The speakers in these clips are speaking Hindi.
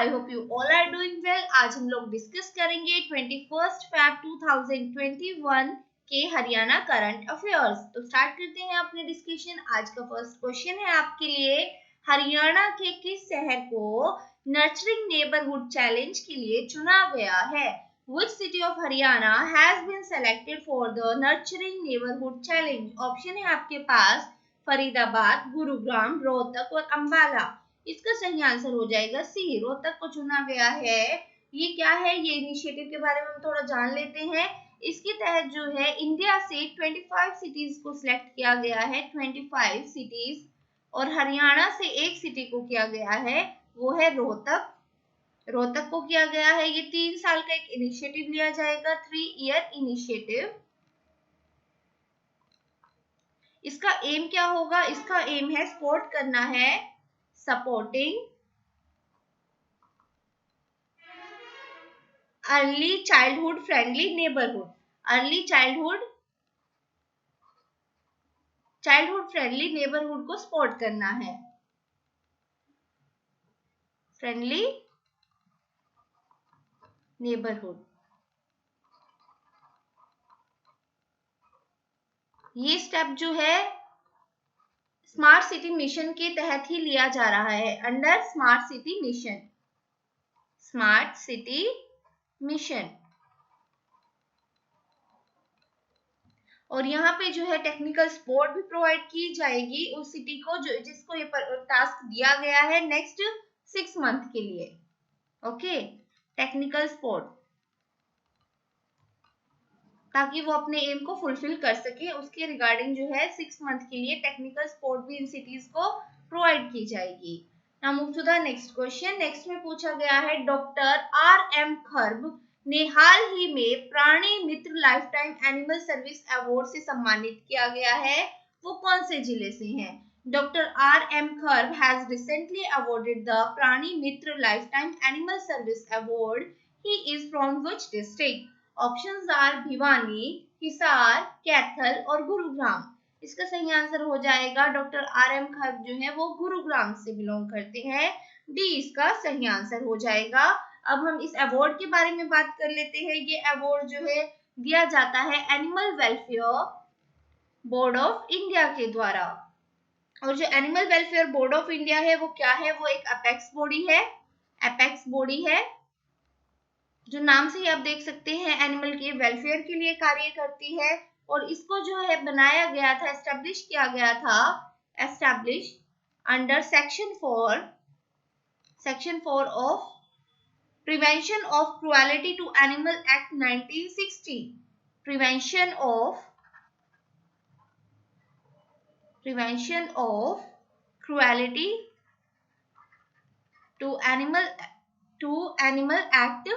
I hope you all are doing well. आज हम लोग डिस्कस करेंगे 21 Feb 2021 के हरियाणा करंट अफेयर्स। तो स्टार्ट करते हैं अपने डिस्कशन। आज का फर्स्ट क्वेश्चन है आपके लिए, हरियाणा के किस शहर को नर्चरिंग नेबरहुड चैलेंज के लिए चुना गया है? Which city of Haryana has been selected for the Nurturing Neighborhood Challenge? Option है आपके पास फरीदाबाद, गुरुग्राम, रोहतक और अंबाला। इसका सही आंसर हो जाएगा सी, रोहतक को चुना गया है। ये क्या है, ये इनिशिएटिव के बारे में हम थोड़ा जान लेते हैं। इसके तहत जो है इंडिया से 25 सिटीज को सिलेक्ट किया गया है, 25 सिटीज, और हरियाणा से एक सिटी को किया गया है, वो है रोहतक। रोहतक को किया गया है। ये 3 साल का एक इनिशिएटिव लिया जाएगा, 3 ईयर इनिशिएटिव। इसका एम क्या होगा? इसका एम है सपोर्ट करना है, supporting early childhood friendly neighbourhood. Early childhood friendly neighbourhood को सपोर्ट करना है, फ्रेंडली नेबरहुड। ये स्टेप जो है स्मार्ट सिटी मिशन के तहत ही लिया जा रहा है, under smart city mission. Smart city mission. और यहाँ पे जो है टेक्निकल सपोर्ट भी प्रोवाइड की जाएगी उस सिटी को जो जिसको ये टास्क दिया गया है नेक्स्ट 6 मंथ के लिए। ओके, टेक्निकल सपोर्ट, ताकि वो अपने एम को फुलफिल कर सके। उसके रिगार्डिंग जो है 6 मंथ के लिए टेक्निकल सपोर्ट भी इन सिटीज को प्रोवाइड की जाएगी। Now move to the next question. Next में पूछा गया है, डॉक्टर R.M. खर्ब ने हाल ही में Prani Mitra lifetime animal service award से सम्मानित किया गया है, वो कौन से जिले से हैं? Doctor R.M. Kharb has recently awarded the Prani Mitra lifetime animal service award. He is from which district? Options are Bhiwani, Hisar, Kaithal और गुरुग्राम। इसका सही आंसर हो जाएगा डॉक्टर R.M. खर्ब जो है वो गुरुग्राम से बिलोंग करते हैं। डी इसका सही आंसर हो जाएगा। अब हम इस अवार्ड के बारे में बात कर लेते हैं। ये अवार्ड जो है दिया जाता है animal welfare board of India के द्वारा। और जो animal welfare board of India है वो क्या है? वो एक अपेक्स बॉडी है। अपेक्स बॉडी है जो नाम से ही आप देख सकते हैं एनिमल के वेलफेयर के लिए कार्य करती है। और इसको जो है बनाया गया था, एस्टेब्लिश किया गया था, establish under section 4 of prevention of cruelty to animal act 1960। Prevention of cruelty to animal act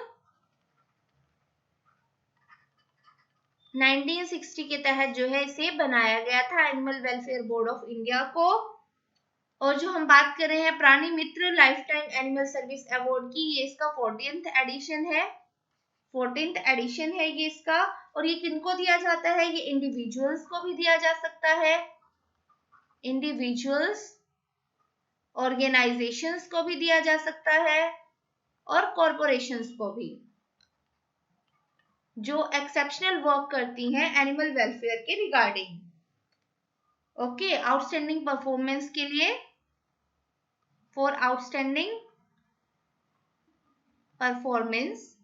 1960 के तहत जो है इसे बनाया गया था, animal welfare board of India को। और जो हम बात कर रहे हैं Prani Mitra lifetime animal service award की, ये इसका 14th एडिशन है। 14th एडिशन है ये इसका। और ये किनको दिया जाता है? ये इंडिविजुअल्स को भी दिया जा सकता है, इंडिविजुअल्स, ऑर्गेनाइजेशंस को भी दिया जा सकता है, और कॉरपोरेशंस को भी, जो एक्सेप्शनल वर्क करती हैं एनिमल वेलफेयर के रिगार्डिंग। ओके, आउटस्टैंडिंग परफॉर्मेंस के लिए, for outstanding performance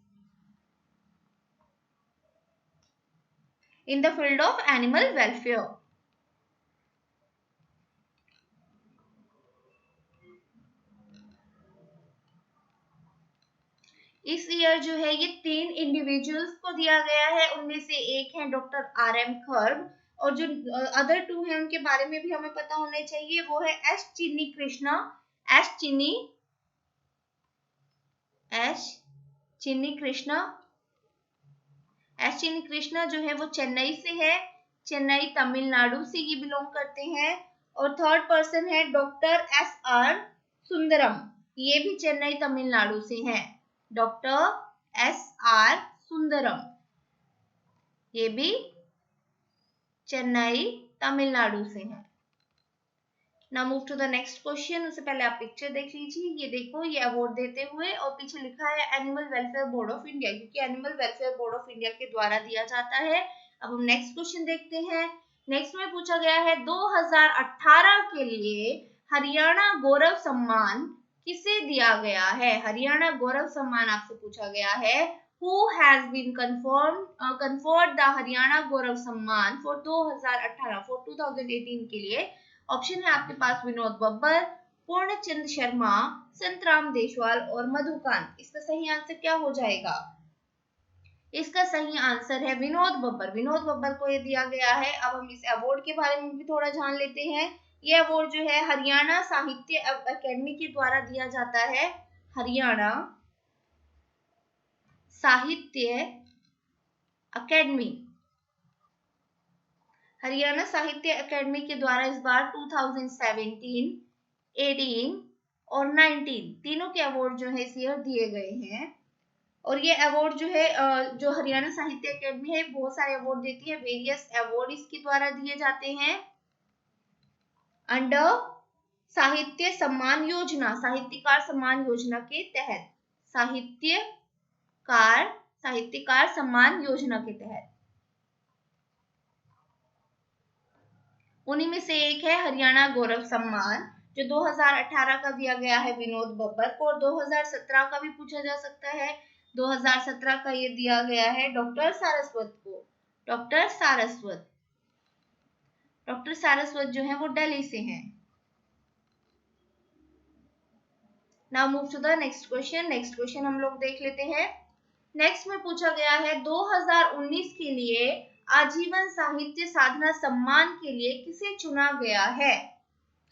in the field of animal welfare. इस ईयर जो है ये 3 इंडिविजुअल्स को दिया गया है, उनमें से एक है डॉक्टर R.M. खर्ब, और जो अदर 2 हैं उनके बारे में भी हमें पता होने चाहिए। वो है एस चिन्नी कृष्णा जो है वो चेन्नई से है, चेन्नई तमिलनाडु से ये बिलोंग करते हैं। और थर्ड पर्सन है डॉक्टर S.R. सुंदरम, ये भी चेन्नई तमिलनाडु से हैं। Doctor S.R. सुंदरम, ये भी चेन्नई तमिलनाडु से हैं। Now move to the next question. उससे पहले आप पिक्चर देख लीजिए। ये देखो, ये अवार्ड देते हुए और पीछे लिखा है animal welfare board of India, क्योंकि animal welfare board of India के द्वारा दिया जाता है। अब हम नेक्स्ट क्वेश्चन देखते हैं। नेक्स्ट में पूछा गया है 2018 के लिए हरियाणा गौरव सम्मान किसे दिया गया है? हरियाणा गौरव सम्मान आपसे पूछा गया है। Who has been conferred the Haryana गौरव सम्मान for 2018 for 2018 के लिए? ऑप्शन है आपके पास विनोद बब्बर, पूर्णचंद शर्मा, संतराम देशवाल और मधुकांत। इसका सही आंसर क्या हो जाएगा? इसका सही आंसर है विनोद बब्बर। विनोद बब्बर को ये दिया गया है। अब हम इस अवार्ड के बारे में भी थोड़ा जान लेते हैं। ये अवार्ड जो है हरियाणा साहित्य अकेडमी के द्वारा दिया जाता है। हरियाणा साहित्य अकेडमी, हरियाणा साहित्य अकेडमी के द्वारा इस बार 2017, 18 और 19 तीनों के अवार्ड जो है इस ईयर दिए गए हैं। और ये अवार्ड जो है जो हरियाणा साहित्य अकेडमी है बहुत सारे अवार्ड देती है। वेरियस अवार्ड इसके द्वारा दिए जाते हैं अंडर साहित्य सम्मान योजना, साहित्यकार सम्मान योजना के तहत, साहित्यकार सम्मान योजना के तहत। उन्हीं में से एक है हरियाणा गौरव सम्मान, जो 2018 का दिया गया है विनोद बब्बर को, और 2017 का भी पूछा जा सकता है। 2017 का ये दिया गया है डॉक्टर सारस्वत को। डॉक्टर सारस्वत जो है वो दिल्ली से हैं। Now move to the next question. Next question हम लोग देख लेते हैं। नेक्स्ट में पूछा गया है 2019 के लिए आजीवन साहित्य साधना सम्मान के लिए किसे चुना गया है?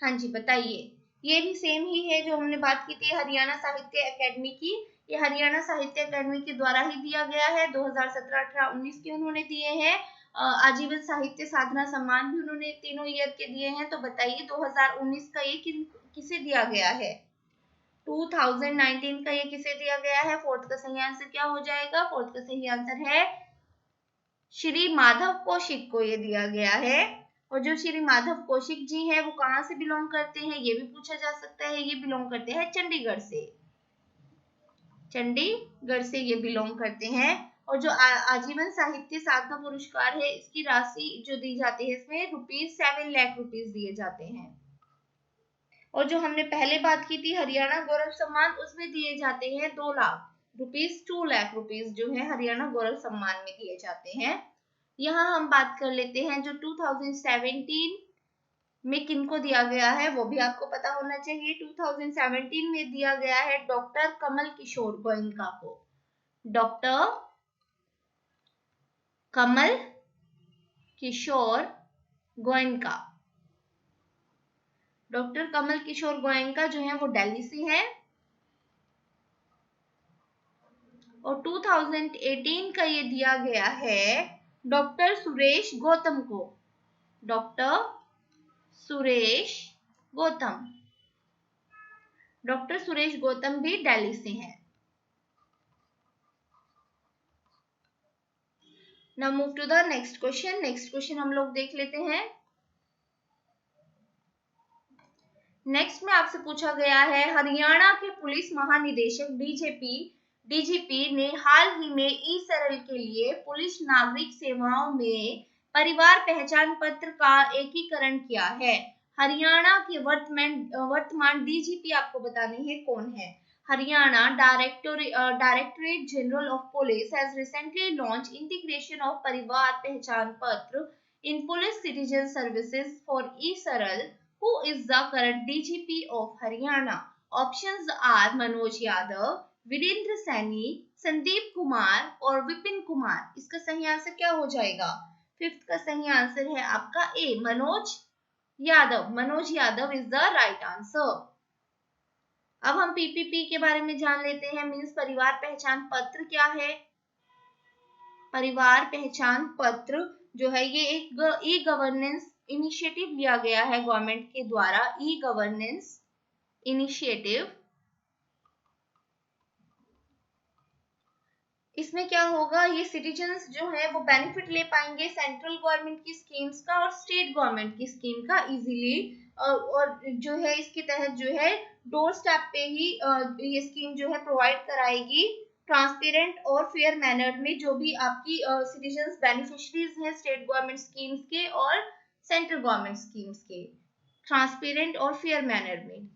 हाँ जी बताइए। ये भी सेम ही है जो हमने बात की थी हरियाणा साहित्य अकेडमी की। ये हरियाणा साहित्य अकेडमी के द्वारा ही दिया गया है। 2017, 18, 19 के उन्होंने दिए हैं। आजीवन साहित्य साधना सम्मान भी उन्होंने तीनों ईयर के दिए हैं। तो बताइए 2019 का ये किसे दिया गया है? 2019 का ये किसे दिया गया है? फोर्थ का सही आंसर क्या हो जाएगा? फोर्थ का सही आंसर है श्री माधव कौशिक को ये दिया गया है। और जो श्री माधव कौशिक जी हैं वो कहाँ से बिलोंग करते हैं ये भी पूछा जा सकता है। ये बिलोंग करते हैं चंडीगढ़ से। चंडीगढ़ से ये बिलोंग करते हैं। और जो आजीवन साहित्य साधना पुरस्कार है इसकी राशि जो दी जाती है इसमें ₹7 लाख दिए जाते हैं। और जो हमने पहले बात की थी हरियाणा गौरव सम्मान, उसमें दिए जाते हैं ₹2 लाख जो है हरियाणा गौरव सम्मान में दिए जाते हैं। यहाँ हम बात कर लेते हैं जो 2017 में किनको दिया गया है वो भी आपको पता होना चाहिए। 2017 में दिया गया है डॉक्टर कमल किशोर गोयनका को। डॉक्टर कमल किशोर गोयनका। डॉक्टर कमल किशोर गोयनका जो है वो दिल्ली से हैं। और 2018 का ये दिया गया है डॉक्टर सुरेश गौतम को। डॉक्टर सुरेश गौतम भी दिल्ली से हैं। Now move to the next question. Next question हम लोग देख लेते हैं। नेक्स्ट में आपसे पूछा गया है हरियाणा के पुलिस महानिदेशक डीजीपी ने हाल ही में ई सरल के लिए पुलिस नागरिक सेवाओं में परिवार पहचान पत्र का एकीकरण किया है। हरियाणा के वर्तमान डीजीपी आपको बताने हैं कौन है। Haryana directorate general of police has recently launch integration of परिवार पहचान पत्र इन पुलिस सिटीजन सर्विसेज फॉर ई सरल। Who is the current DGP of Haryana? Options are Manoj Yadav, Virendra Saini, Sandeep Kumar और विपिन कुमार। इसका सही आंसर क्या हो जाएगा? फिफ्थ का सही आंसर है आपका A, Manoj Yadav. Manoj Yadav is the right answer. अब हम पीपीपी के बारे में जान लेते हैं। मीन्स परिवार पहचान पत्र क्या है? परिवार पहचान पत्र जो है ये एक ई गवर्नेंस इनिशिएटिव लिया गया है गवर्नमेंट के द्वारा। E governance initiative. इसमें क्या होगा, ये सिटीजन्स जो है वो बेनिफिट ले पाएंगे सेंट्रल गवर्नमेंट की स्कीम्स का और स्टेट गवर्नमेंट की स्कीम का इजीली और जो है इसके तहत जो है डोर स्टेप पे ही ये स्कीम जो है प्रोवाइड कराएगी ट्रांसपेरेंट और फेयर मैनर में, जो भी आपकी सिटीजन्स बेनिफिशरीज हैं स्टेट गवर्नमेंट स्कीम्स के और सेंट्रल गवर्नमेंट स्कीम्स के, ट्रांसपेरेंट और फेयर मैनर में,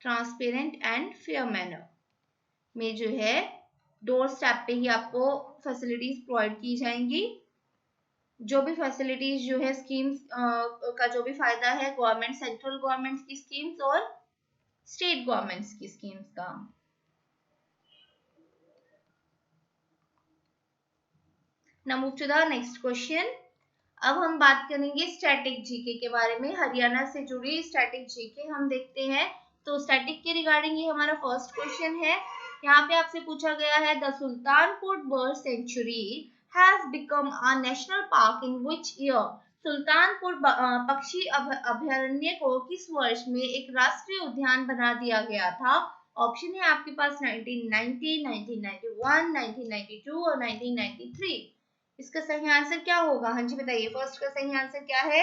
ट्रांसपेरेंट एंड फेयर मैनर में जो है डोर स्टेप पे ही आपको फैसिलिटीज प्रोवाइड की जाएंगी। जो भी फैसिलिटीज जो है स्कीम्स का जो भी फायदा है गवर्नमेंट, सेंट्रल गवर्नमेंट की स्कीम्स और स्टेट गवर्नमेंट्स की स्कीम्स का। Now move to the next question. अब हम बात करेंगे स्टैटिक जीके के बारे में, हरियाणा से जुड़ी स्टैटिक जीके हम देखते हैं। तो स्टैटिक के रिगार्डिंग ये हमारा फर्स्ट क्वेश्चन है। यहाँ पे आपसे पूछा गया है the Sultanpur bird sanctuary has become a national park in which year. Sultanpur पक्षी अभयारण्य को किस वर्ष में एक राष्ट्रीय उद्यान बना दिया गया था। ऑप्शन है आपके पास 1990, 1991, 1992 और 1993। इसका सही आंसर क्या होगा? हाँ जी बताइए, फर्स्ट का सही आंसर क्या है?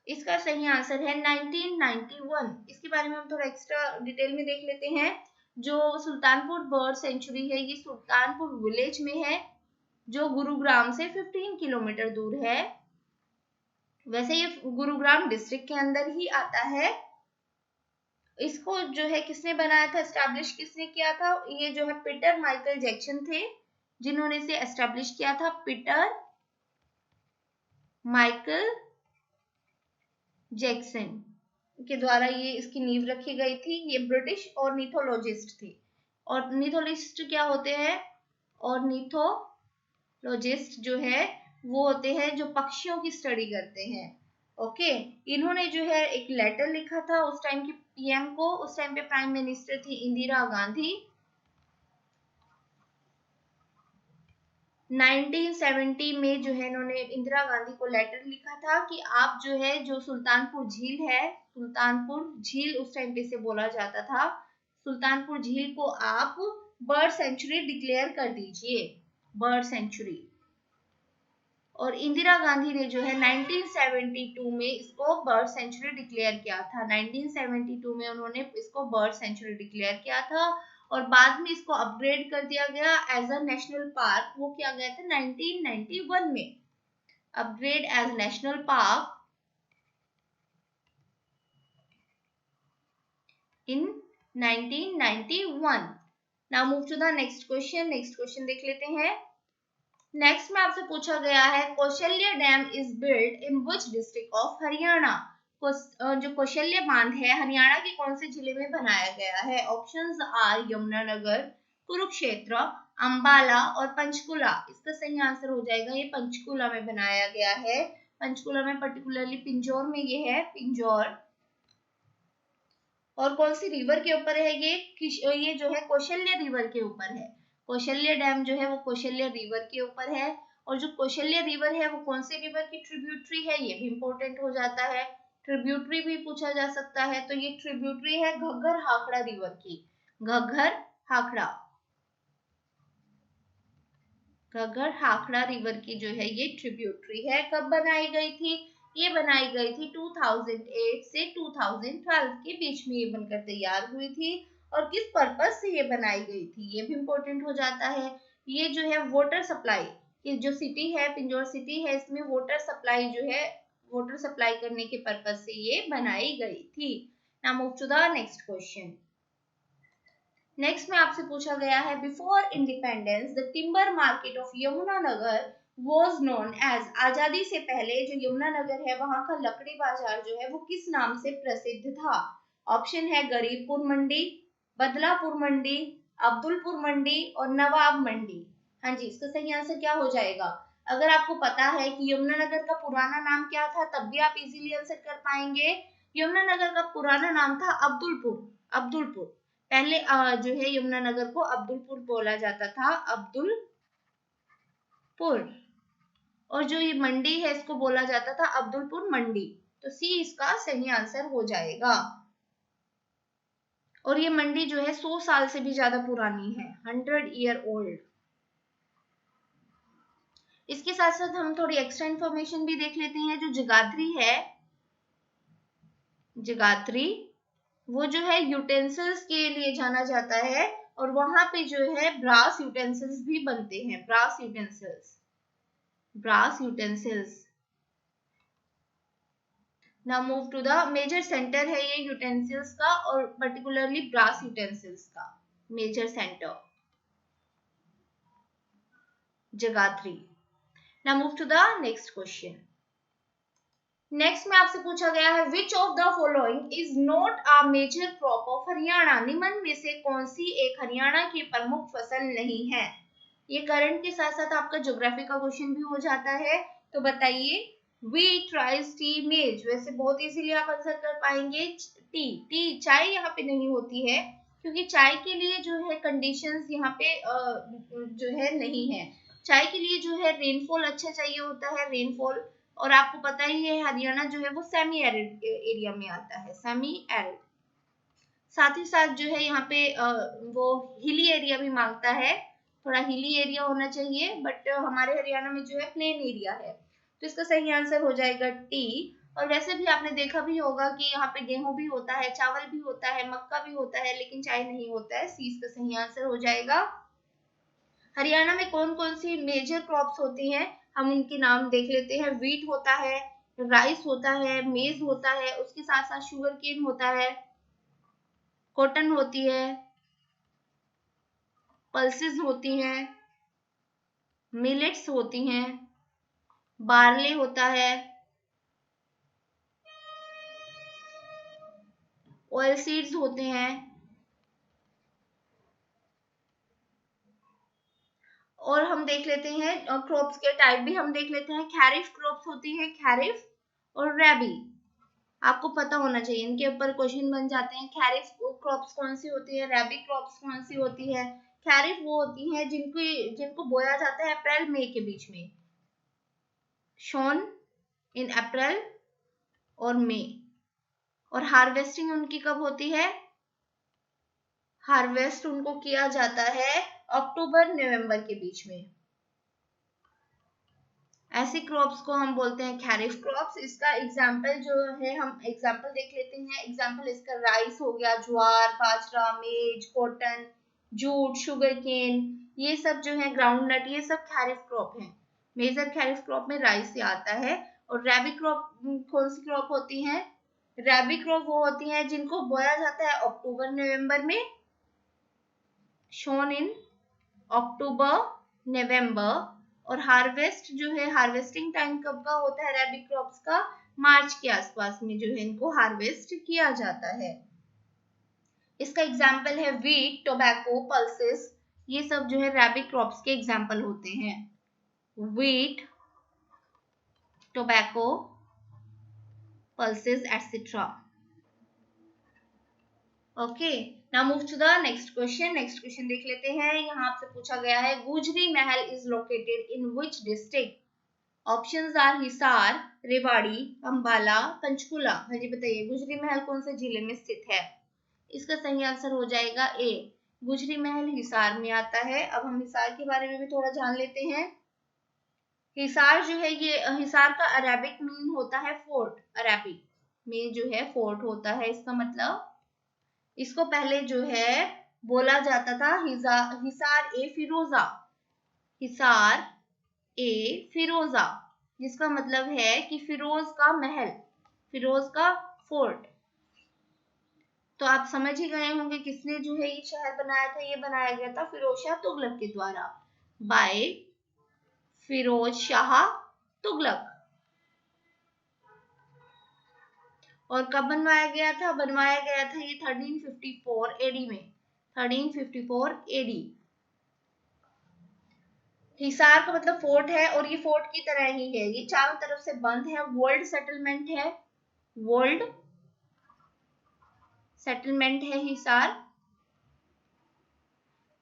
इसका सही आंसर है 1991। इसके बारे में हम थोड़ा एक्स्ट्रा डिटेल में देख लेते हैं। जो सुल्तानपुर बर्ड सेंचुरी है ये सुल्तानपुर विलेज में है, जो गुरुग्राम से 15 किलोमीटर दूर है। वैसे ये गुरुग्राम डिस्ट्रिक्ट के अंदर ही आता है। इसको जो है किसने बनाया था, एस्टैब्लिश किसने किया था? ये जो है पीटर माइकल जैक्सन थे जिन्होंने इसे एस्टैब्लिश किया था। पीटर माइकल जैक्सन के द्वारा ये इसकी नींव रखी गई थी। ये ब्रिटिश ऑर्निथोलॉजिस्ट थे। ऑर्निथोलॉजिस्ट क्या होते हैं? ऑर्निथोलॉजिस्ट जो है वो होते हैं जो पक्षियों की स्टडी करते हैं। ओके, इन्होंने जो है एक लेटर लिखा था उस टाइम की पीएम को। उस टाइम पे प्राइम मिनिस्टर थी इंदिरा गांधी। 1970 में जो है इन्होंने इंदिरा गांधी को लेटर लिखा था कि आप जो है जो सुल्तानपुर झील है, सुल्तानपुर झील उस टाइम पे से बोला जाता था, सुल्तानपुर झील को आप बर्ड सेंचुरी डिक्लेयर कर दीजिए, बर्ड सेंचुरी। और इंदिरा गांधी ने जो है 1972 में इसको बर्ड सेंचुरी डिक्लेयर किया था। 1972 में उन्होंने इसको बर्ड सेंचुरी डिक्लेयर किया था और बाद में इसको अपग्रेड कर दिया गया एज अ नेशनल पार्क। वो किया गया था 1991 में, upgrade as national park in 1991। Now move to the next question. Next question देख लेते हैं। नेक्स्ट में आपसे पूछा गया है कौशल्य dam is build in which district of Haryana. जो कौशल्य बांध है हरियाणा के कौन से जिले में बनाया गया है? ऑप्शंस आर यमुनानगर, कुरुक्षेत्र, अंबाला और पंचकुला। इसका सही आंसर हो जाएगा ये पंचकुला में बनाया गया है। पंचकुला में पर्टिकुलरली पिंजौर में ये है, पिंजौर। और कौन सी रिवर के ऊपर है ये जो है कौशल्य रिवर के ऊपर है। कौशल्य डैम जो है वो कौशल्य रिवर के ऊपर है। और जो कौशल्य रिवर है वो कौन से रिवर की ट्रिब्यूटरी है, ये भी इंपॉर्टेंट हो जाता है। ट्रिब्यूटरी भी पूछा जा सकता है, तो ये ट्रिब्यूटरी है घग्गर हाकड़ा रिवर की। घग्गर हाकड़ा, घग्गर हाकड़ा रिवर की जो है ये ट्रिब्यूटरी है। कब बनाई गई थी? ये बनाई गई थी 2008 से 2012 के बीच में ये बनकर तैयार हुई थी। और किस पर्पस से ये बनाई गई थी ये भी इंपॉर्टेंट हो जाता है। ये जो है वाटर सप्लाई, ये जो सिटी है पिंजौर सिटी है, इसमें वाटर सप्लाई जो है वाटर सप्लाई करने के पर्पस से ये बनाई गई थी। Now move to the next question. Next में आपसे पूछा गया है before independence the timber market of Yamunanagar was known as. आजादी से पहले जो यमुनानगर है वहां का लकड़ी बाजार जो है वो किस नाम से प्रसिद्ध था? ऑप्शन है गरीबपुर मंडी, बदलापुर मंडी, अब्दुलपुर मंडी और नवाब मंडी। हाँ जी, इसका सही आंसर क्या हो जाएगा? अगर आपको पता है कि यमुनानगर का पुराना नाम क्या था तब भी आप इजीली आंसर कर पाएंगे। यमुनानगर का पुराना नाम था अब्दुलपुर। अब्दुलपुर पहले जो है यमुनानगर को अब्दुलपुर बोला जाता था, अब्दुलपुर। और जो ये मंडी है इसको बोला जाता था अब्दुलपुर मंडी। तो सी इसका सही आंसर हो जाएगा। और ये मंडी जो है 100 साल से भी ज्यादा पुरानी है, 100 ईयर ओल्ड। इसके साथ साथ हम थोड़ी एक्स्ट्रा इंफॉर्मेशन भी देख लेते हैं। जो जगाधरी है जगाधरी, वो जो है यूटेंसिल्स के लिए जाना जाता है और वहां पे जो है ब्रास यूटेंसिल्स भी बनते हैं, brass utensils, brass utensils. Now move to the major centre है ये यूटेंसिल्स का और पर्टिकुलरली ब्रास यूटेंसिल्स का major centre Jagadhri. Now move to the next question. Next में आपसे पूछा गया है which of the following is not a major crop of Haryana, निम्न में से कौन सी एक हरियाणा की प्रमुख फसल नहीं है। ये करंट के साथ साथ आपका ज्योग्राफी का क्वेश्चन भी हो जाता है। तो बताइए, व्हीट, राइस, टी, मेज, वैसे बहुत इजीली आप आंसर कर पाएंगे। टी, चाय यहाँ पे नहीं होती है क्योंकि चाय के लिए जो है कंडीशंस यहाँ पे जो है नहीं है। चाय के लिए जो है रेनफॉल अच्छा चाहिए होता है, रेनफॉल, और आपको पता ही है हरियाणा जो है वो सेमी एरिड एरिया में आता है, सेमी एरिड। साथ ही साथ जो है यहाँ पे वो हिली एरिया भी मांगता है, थोड़ा हिली एरिया होना चाहिए, बट हमारे हरियाणा में जो है प्लेन एरिया है। तो इसका सही आंसर हो जाएगा टी। और वैसे भी आपने देखा भी होगा कि यहाँ पे गेहूं भी होता है, चावल भी होता है, मक्का भी होता है, लेकिन चाय नहीं होता है। सी इसका सही आंसर हो जाएगा। हरियाणा में कौन कौन सी मेजर क्रॉप्स होती हैं, हम उनके नाम देख लेते हैं। व्हीट होता है, राइस होता है, मेज होता है, उसके साथ साथ शुगर केन होता है, कॉटन होती है, पल्सेस होती हैं, मिलेट्स होती हैं, बार्ले होता है, ऑयल सीड्स होते हैं, और हम देख लेते हैं क्रॉप्स के टाइप भी हम देख लेते हैं। खैरिफ क्रॉप्स होती है, खैरिफ और रैबी, आपको पता होना चाहिए, इनके ऊपर क्वेश्चन बन जाते हैं। खैरिफ क्रॉप्स कौन सी होती है, रैबी क्रॉप्स कौन सी होती है। खैरिफ वो होती है जिनको बोया जाता है अप्रैल मई के बीच में, शोन इन अप्रैल और मई। और हार्वेस्टिंग उनकी कब होती है, हार्वेस्ट उनको किया जाता है अक्टूबर नवंबर के बीच में। ऐसे क्रॉप्स को हम बोलते हैं खैरिफ क्रॉप्स। इसका एग्जाम्पल जो है, हम एग्जाम्पल देख लेते हैं। एग्जाम्पल इसका राइस हो गया, ज्वार, बाजरा, मेज, कॉटन, जूट, शुगर केन, ये सब जो है, ग्राउंड नट, ये सब खैरिफ क्रॉप है। मेजर खैरिफ क्रॉप में राइस से आता है। और रैबी क्रॉप कौन सी क्रॉप होती है, रैबी क्रॉप वो होती है जिनको बोया जाता है अक्टूबर नवंबर में, शोन इन अक्टूबर नवंबर। और हार्वेस्ट जो है, हार्वेस्टिंग टाइम कब का होता है रैबी क्रॉप्स का, मार्च के आसपास में जो है इनको हार्वेस्ट किया जाता है। इसका एग्जाम्पल है व्हीट, टोबैको, पल्सेस, ये सब जो है रैबी क्रॉप्स के एग्जाम्पल होते हैं। Wheat, tobacco, pulses etcetera. Okay, now move to the next question. Next question देख लेते हैं। यहाँ आपसे पूछा गया है Gujari Mahal is located in which district. Options are Hisar, Rewari, Ambala, Panchkula. हाँ जी बताइए, गुजरी महल कौन से जिले में स्थित है। इसका सही आंसर हो जाएगा ए, गुजरी महल हिसार में आता है। अब हम हिसार के बारे में भी थोड़ा जान लेते हैं। हिसार जो है, ये हिसार का अरेबिक मीन होता है फोर्ट, अरेबिक में जो है फोर्ट होता है। इसका मतलब इसको पहले जो है बोला जाता था हिसार ए फिरोजा, हिसार ए फिरोजा, जिसका मतलब है कि फिरोज का महल, फिरोज का फोर्ट। तो आप समझ ही गए होंगे किसने जो है ये शहर बनाया था। ये बनाया गया था फिरोज शाह तुगलक के द्वारा, बाय फिरोज शाह तुगलक। और कब बनवाया गया था, बनवाया गया था ये 1354 एडी में, 1354 एडी। हिसार का मतलब फोर्ट है और ये फोर्ट की तरह ही है, ये चारों तरफ से बंद है, वर्ल्ड सेटलमेंट है, वर्ल्ड सेटलमेंट है हिसार,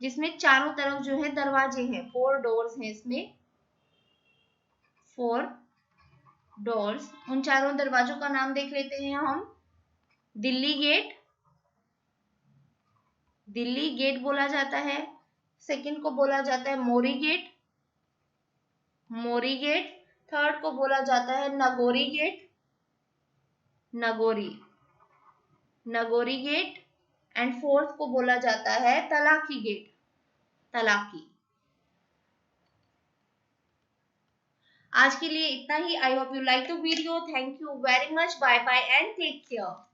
जिसमें चारों तरफ जो है दरवाजे हैं, 4 डोर्स हैं इसमें, 4 डोर्स। उन चारों दरवाजों का नाम देख लेते हैं हम। दिल्ली गेट, दिल्ली गेट बोला जाता है। सेकंड को बोला जाता है Mori gate, Mori gate. Third को बोला जाता है Nagori gate, Nagori. Nagori gate, and fourth को बोला जाता है तलाकी गेट, तलाकी। आज के लिए इतना ही। I hope you like the video. Thank you very much. Bye bye and take care.